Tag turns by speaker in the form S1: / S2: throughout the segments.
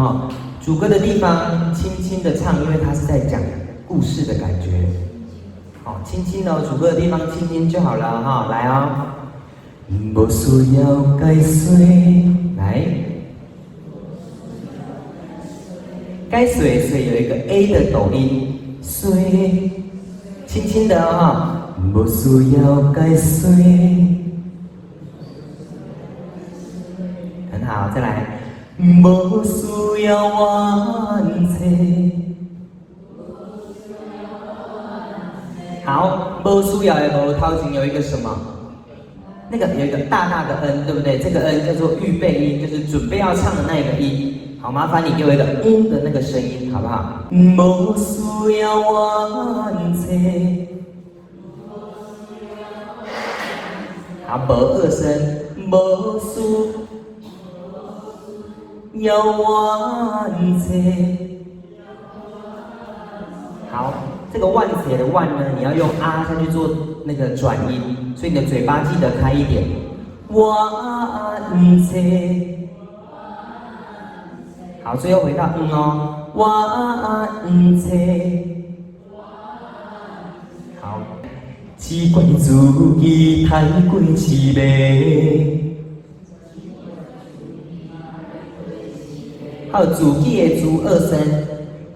S1: 哈。主歌的地方轻轻的唱，因为它是在讲故事的感觉。好，轻轻的主歌的地方轻轻就好了哈。来哦，无需要解说，来，该水水有一个 A 的抖音，水，轻轻的哈，无需要解说。很好，再来，无需要完成。好，无需要的无头前有一个什么？那个有一个大大的 N， 对不对？这个 N 叫做预备音，就是准备要唱的那个音。好，麻烦你给我一个音的那个声音，好不好？无需要完成。好，无二声，无需要完成。好。这个万写的万呢，你要用啊下去做那个转音，所以你的嘴巴记得开一点。万写，好，最后回到哦，万写，好，奇怪自己太过痴迷，还有自己的自二声，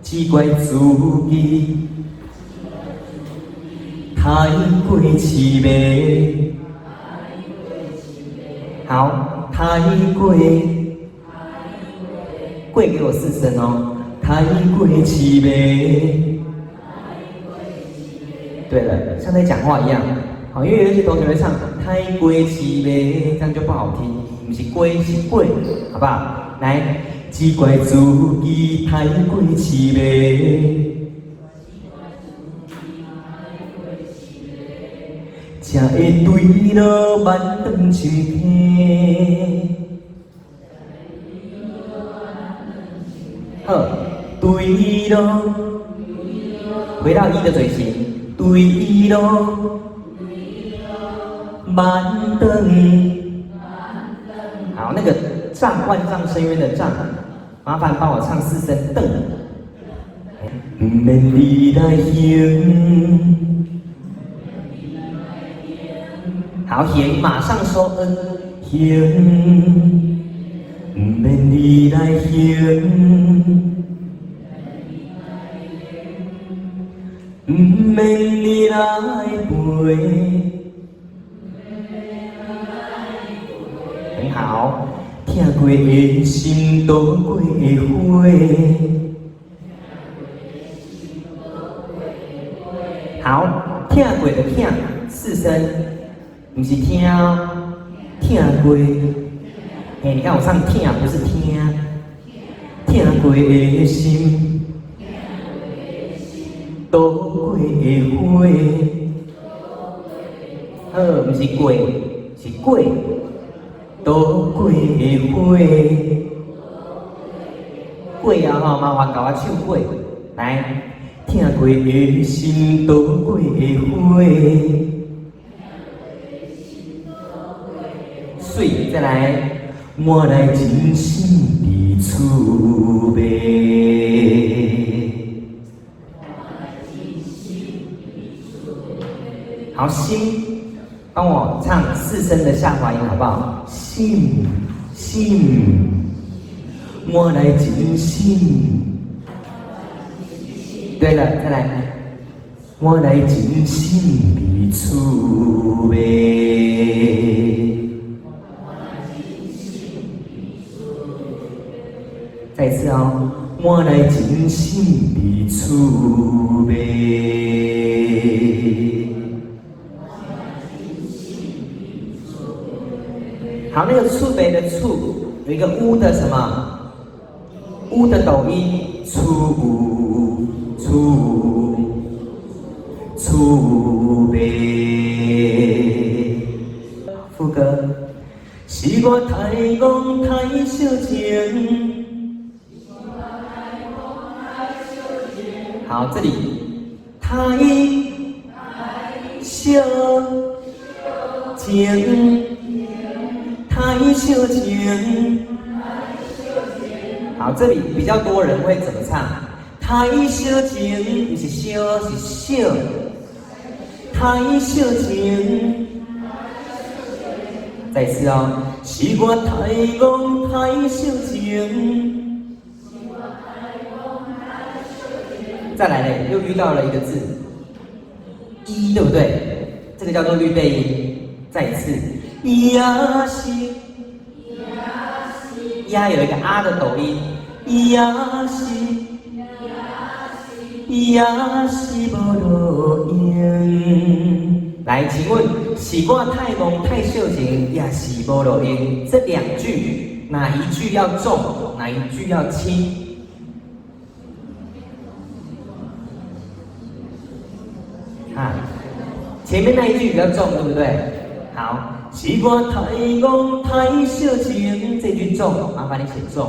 S1: 奇怪自己。太过痴迷，好，太过，过给我四声哦，太过痴迷。对了，像在讲话一样，好，因为有些同学会唱太过痴迷，这样就不好听，不是过是过，好不好？来，只怪自己太过痴迷。才会对落万丈深坑。好，对落，回到一的嘴型，对落万丈。好，那个丈万丈深渊的丈，麻烦帮我唱四声邓。不免你来行。好，行，马上收 N， 行，不免你来行，不免你来陪。很好，听过的心，渡过的花。好，听过的听，四声。不是听，听过，嘿，你看我唱听，不是听，听过的心，渡过的花，好，不是过，是过，渡过的花，过啊吼，麻烦甲我唱过，来，听过的心，渡过的花。水，再来，我来真心的储备。好，心，帮我唱四声的下滑音，好不好？心，心，我来真心。对了，再来，我来真心的储备。再一次哦，我来真心的储备。好，那个储备的储有一个乌的什么？乌的抖音，储备。副歌，是我太戆太小情。好，这里太小情，太小情。好，好，这里比较多人会怎么唱？太小情，不是小，是小。太小情。再一次哦，是我太戆太小情。再来嘞，又遇到了一个字，一，对不对？这个叫做预备音。再一次，呀西，呀有一个啊的抖音，呀西，呀西无路用。来，请问，是我太戆太小情，也是无路用。这两句哪一句要重，哪一句要轻？啊，前面那一句比较重，对不对？好，是我太戆太小情，这句重，麻烦你写重。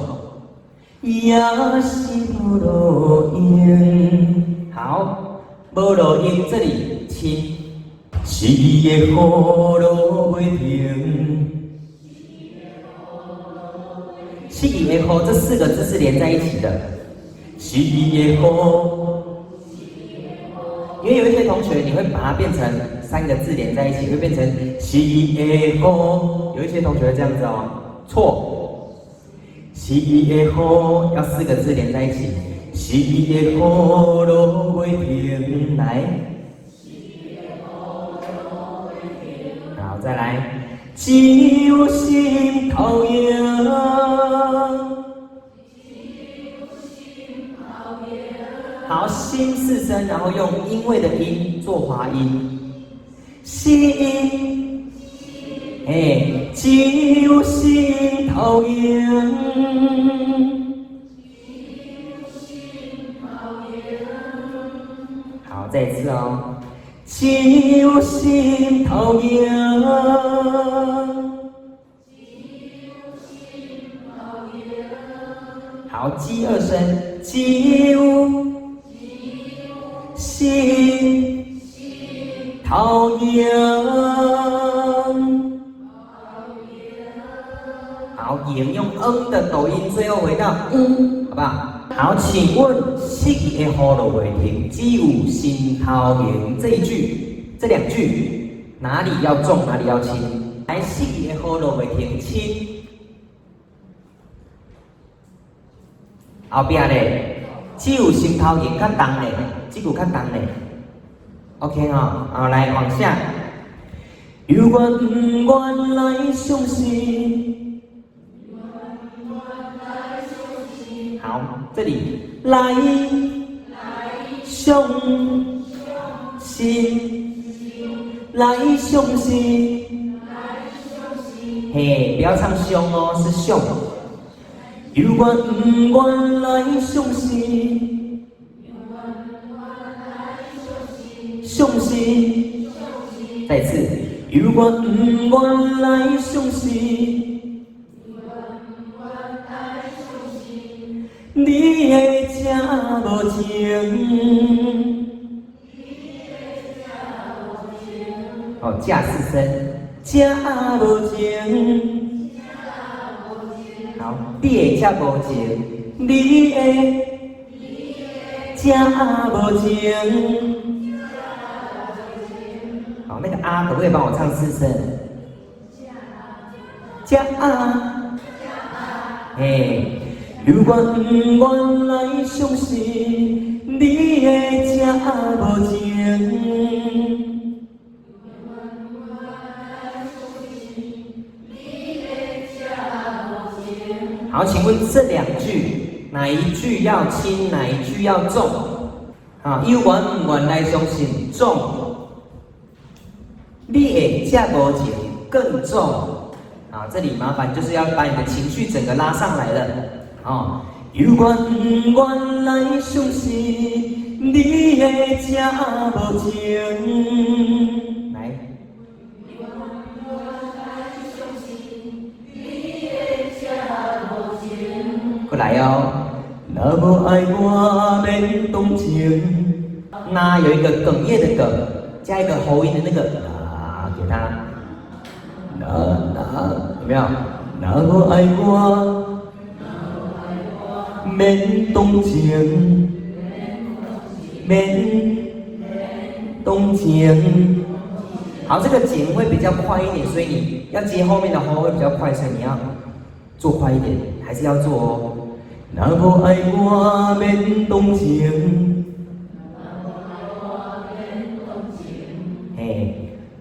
S1: 也是无路用。好，无路用这里轻。是伊的雨落袂停。是伊的雨，这四个字是连在一起的。是伊的雨。因为有一些同学你会把它变成三个字连在一起，会变成是伊的雨。有一些同学会这样子哦，错。是伊的雨要四个字连在一起。是伊的雨落袂停。来。好，再来。只有心头痒。好，心四声，然后用因为的音做滑音。心，哎，只有心头痒。好，再一次哦。只有心头痒。好，鸡二声，只有心头痒。好，引用的抖音，最后回到好不好？好，请问是伊的雨落袂停，只有心头痒这一句，这两句哪里要重，哪里要轻？来，是伊的雨落袂停，轻。后边嘞，只有心头痒较重嘞，这句较重嘞。OK 哈，好，来往下。有缘不愿来相思。好，这里来相信，来相信，嘿，不要唱凶哦，是凶。有缘不愿来相信，相信，再次，有缘不愿来相信。你的这无情，哦，这四声，这无情，好，你的这无情，你的这无情，好，那个啊，可不可以帮我唱四声？这哎。有缘不愿来相信，你的这无情。好，请问这两句哪一句要轻，哪一句要重？啊，有缘不愿来相信重，你的这无情更重。啊，这里麻烦就是要把你的情绪整个拉上来了。哦，有缘不愿来相信，你的这无情。来，过来哦。若无爱我免动情，那有一个哽咽的哽，加一个喉音的那个给它，有没有？若无爱我。免动情，免动情。好，这个紧会比较快一点，所以你要接后面的吼会比较快，所以你要做快一点，还是要做哦。若无爱我免动情，嘿，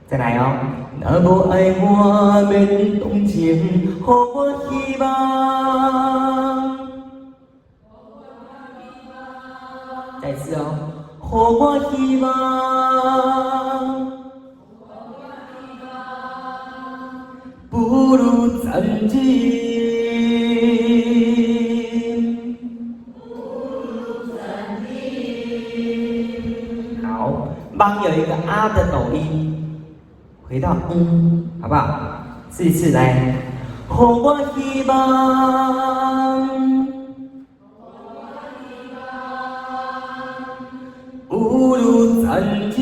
S1: 再来哦。若无爱我免动情，予我希望。再次哦，予我希望。不如暂停。好，帮有一个啊的抖音，回到好不好？试一次来，予我希望，不如暂停。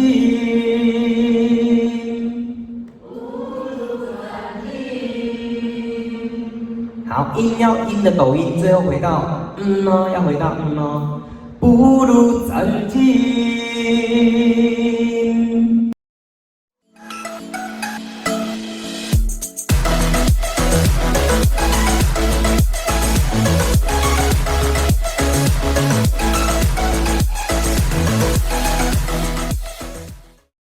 S1: 好，音要音的抖音，最后回到哦，要回到哦，不如暂停。